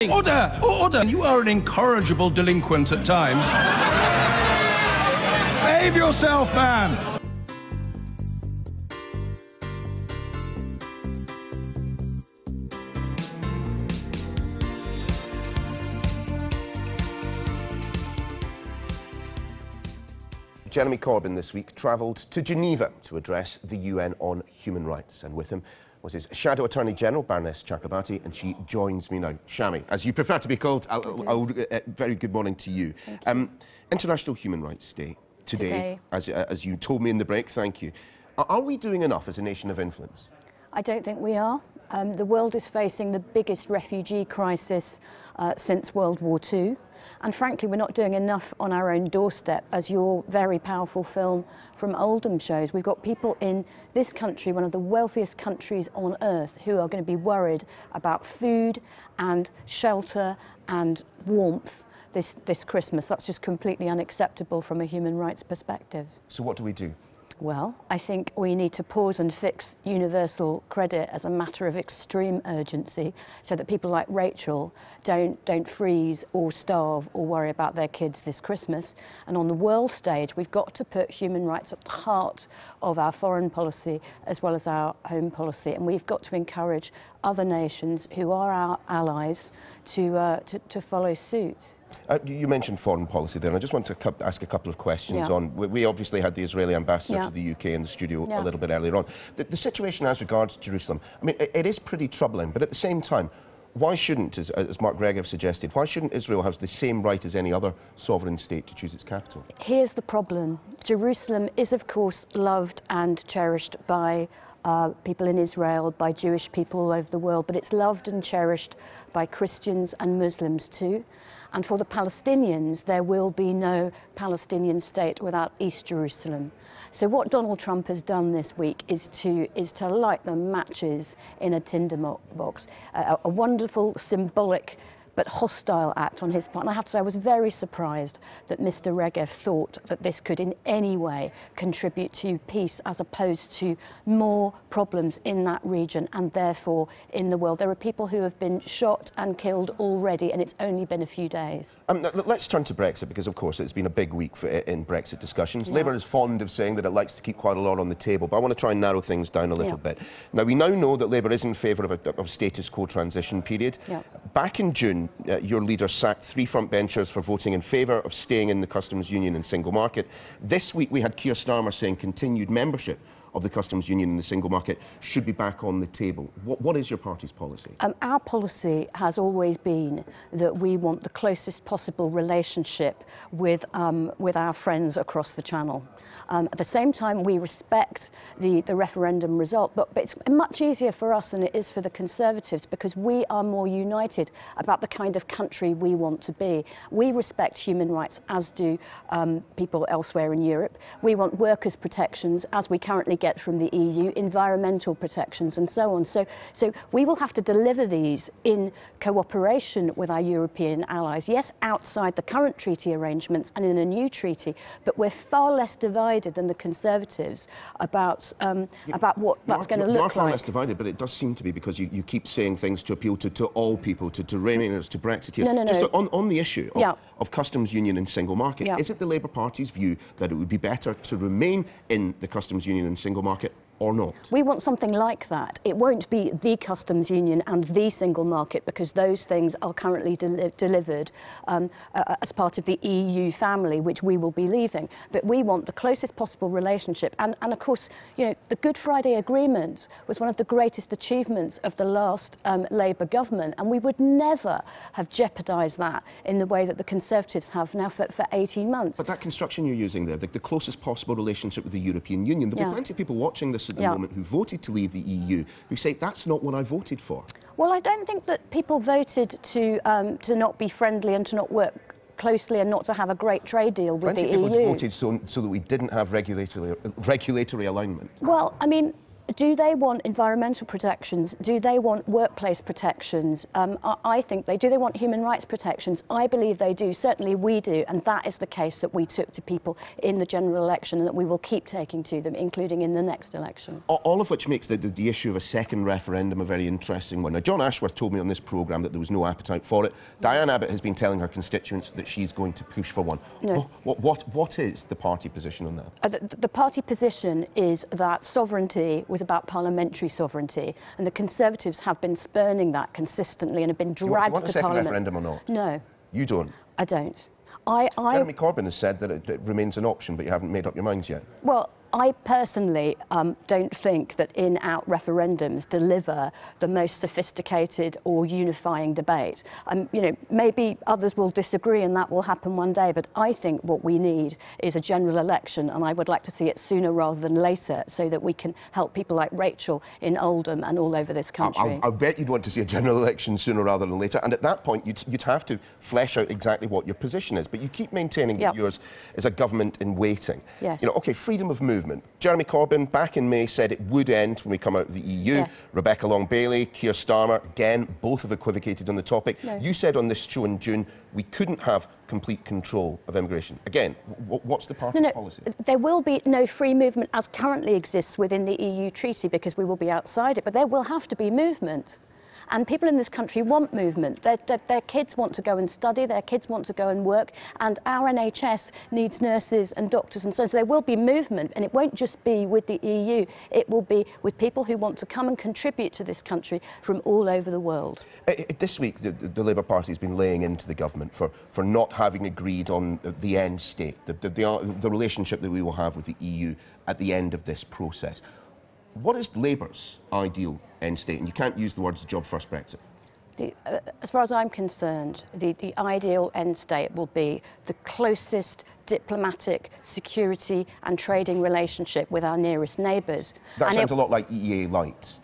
Order! Order! You are an incorrigible delinquent at times. Behave yourself, man! Jeremy Corbyn this week travelled to Geneva to address the UN on human rights, and with him was his Shadow Attorney General, Baroness Chakrabarti, and she joins me now. Shami, as you prefer to be called, very good morning to you. International Human Rights Day today. As you told me in the break, thank you. Are we doing enough as a nation of influence? I don't think we are. The world is facing the biggest refugee crisis since World War II. And frankly, we're not doing enough on our own doorstep, as your very powerful film from Oldham shows. We've got people in this country, one of the wealthiest countries on earth, who are going to be worried about food and shelter and warmth this Christmas. That's just completely unacceptable from a human rights perspective. So what do we do? Well, I think we need to pause and fix universal credit as a matter of extreme urgency, so that people like Rachel don't freeze or starve or worry about their kids this Christmas. And on the world stage, we've got to put human rights at the heart of our foreign policy as well as our home policy. And we've got to encourage other nations who are our allies to follow suit. You mentioned foreign policy there, and I just want to ask a couple of questions on... We obviously had the Israeli ambassador to the UK in the studio a little bit earlier on. The situation as regards Jerusalem, I mean, it is pretty troubling, but at the same time, why shouldn't, as Mark Gregoff suggested, why shouldn't Israel have the same right as any other sovereign state to choose its capital? Here's the problem. Jerusalem is, of course, loved and cherished by people in Israel, by Jewish people all over the world, but it's loved and cherished by Christians and Muslims too. And for the Palestinians, there will be no Palestinian state without East Jerusalem. So what Donald Trump has done this week is to light the matches in a tinder box. A wonderful, symbolic but hostile act on his part. And I have to say, I was very surprised that Mr. Regev thought that this could in any way contribute to peace, as opposed to more problems in that region and therefore in the world. There are people who have been shot and killed already, and it's only been a few days. Let's turn to Brexit, because of course it's been a big week in Brexit discussions. Labour is fond of saying that it likes to keep quite a lot on the table, but I want to try and narrow things down a little bit. Now, we now know that Labour is in favour of a status quo transition period. Back in June, your leader sacked 3 frontbenchers for voting in favour of staying in the customs union and single market. This week we had Keir Starmer saying continued membership of the customs union and the single market should be back on the table. What is your party's policy? Our policy has always been that we want the closest possible relationship with our friends across the Channel. At the same time, we respect the referendum result, but it's much easier for us than it is for the Conservatives, because we are more united about the kind of country we want to be. We respect human rights, as do people elsewhere in Europe. We want workers' protections, as we currently get from the EU, environmental protections and so on. So we will have to deliver these in cooperation with our European allies. Yes, outside the current treaty arrangements and in a new treaty, but we're far less divided than the Conservatives about what that's going to look like. You are far less divided, but it does seem to be, because you keep saying things to appeal to all people, to Remainers, to Brexiteers. No. Just on the issue of customs union and single market, is it the Labour Party's view that it would be better to remain in the customs union and single market or not? We want something like that. It won't be the customs union and the single market, because those things are currently delivered as part of the EU family, which we will be leaving. But we want the closest possible relationship. And of course, you know, the Good Friday Agreement was one of the greatest achievements of the last Labour government, and we would never have jeopardised that in the way that the Conservatives have now for 18 months. But that construction you're using there, the closest possible relationship with the European Union, there'll be plenty of people watching this at the moment who voted to leave the EU, who say that's not what I voted for. Well, I don't think that people voted to not be friendly and to not work closely and not to have a great trade deal with the EU. Plenty of people voted so that we didn't have regulatory alignment. Well, I mean, Do they want environmental protections? Do they want workplace protections? I think they do. They want human rights protections. I believe they do. Certainly we do. And that is the case that we took to people in the general election and that we will keep taking to them, including in the next election. All of which makes the issue of a second referendum a very interesting one. Now, John Ashworth told me on this programme that there was no appetite for it. Diane Abbott has been telling her constituents that she's going to push for one. No. What is the party position on that? The party position is that sovereignty was about parliamentary sovereignty, and the Conservatives have been spurning that consistently and have been dragged to Parliament. Do you want a second referendum or not? No. You don't? I don't. Jeremy Corbyn has said that it remains an option, but you haven't made up your minds yet. Well, I personally don't think that in-out referendums deliver the most sophisticated or unifying debate. You know, maybe others will disagree and that will happen one day, but I think what we need is a general election, and I would like to see it sooner rather than later so that we can help people like Rachel in Oldham and all over this country. I bet you'd want to see a general election sooner rather than later, and at that point you'd have to flesh out exactly what your position is, but you keep maintaining that yours is a government in waiting. Yes. You know, OK, freedom of movement. Jeremy Corbyn, back in May, said it would end when we come out of the EU. Yes. Rebecca Long-Bailey, Keir Starmer, again, both have equivocated on the topic. No. You said on this show in June we couldn't have complete control of immigration. Again, what's the party's policy? There will be no free movement as currently exists within the EU treaty because we will be outside it, but there will have to be movement. And people in this country want movement. Their kids want to go and study, their kids want to go and work, and our NHS needs nurses and doctors and so on. So there will be movement, and it won't just be with the EU. It will be with people who want to come and contribute to this country from all over the world. This week, the Labour Party has been laying into the government for not having agreed on the end state, the relationship that we will have with the EU at the end of this process. What is Labour's ideal end state? And you can't use the words job first Brexit. As far as I'm concerned, the ideal end state will be the closest diplomatic, security and trading relationship with our nearest neighbours. That sounds a lot like EEA light.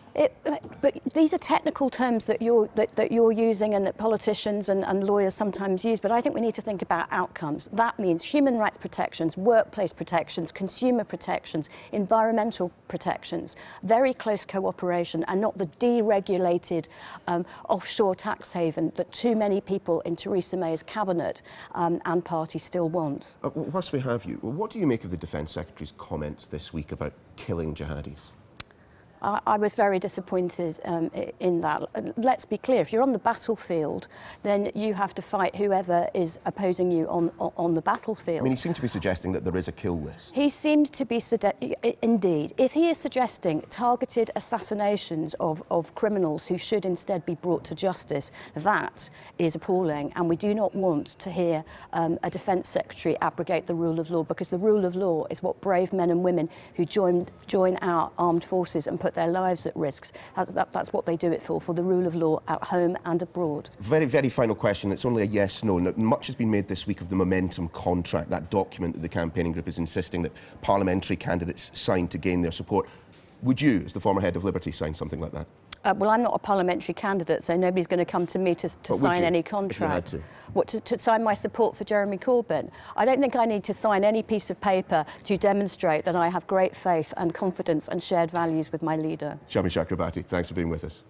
But these are technical terms that you're using and that politicians and lawyers sometimes use, but I think we need to think about outcomes. That means human rights protections, workplace protections, consumer protections, environmental protections, very close cooperation, and not the deregulated offshore tax haven that too many people in Theresa May's cabinet and party still want. Whilst we have you, what do you make of the Defence Secretary's comments this week about killing jihadis? I was very disappointed in that. Let's be clear, if you're on the battlefield, then you have to fight whoever is opposing you on the battlefield. I mean, he seemed to be suggesting that there is a kill list. He seemed to be, indeed. If he is suggesting targeted assassinations of criminals who should instead be brought to justice, that is appalling, and we do not want to hear a Defence Secretary abrogate the rule of law, because the rule of law is what brave men and women who join our armed forces and put their lives at risk. That's what they do it for the rule of law at home and abroad. Very, very final question. It's only a yes/no. Now, much has been made this week of the Momentum contract, that document that the campaigning group is insisting that parliamentary candidates sign to gain their support. Would you, as the former head of Liberty, sign something like that? Well, I'm not a parliamentary candidate, so nobody's going to come to me to sign any contract. If you had to? What, to sign my support for Jeremy Corbyn? I don't think I need to sign any piece of paper to demonstrate that I have great faith and confidence and shared values with my leader. Shami Chakrabarti, thanks for being with us.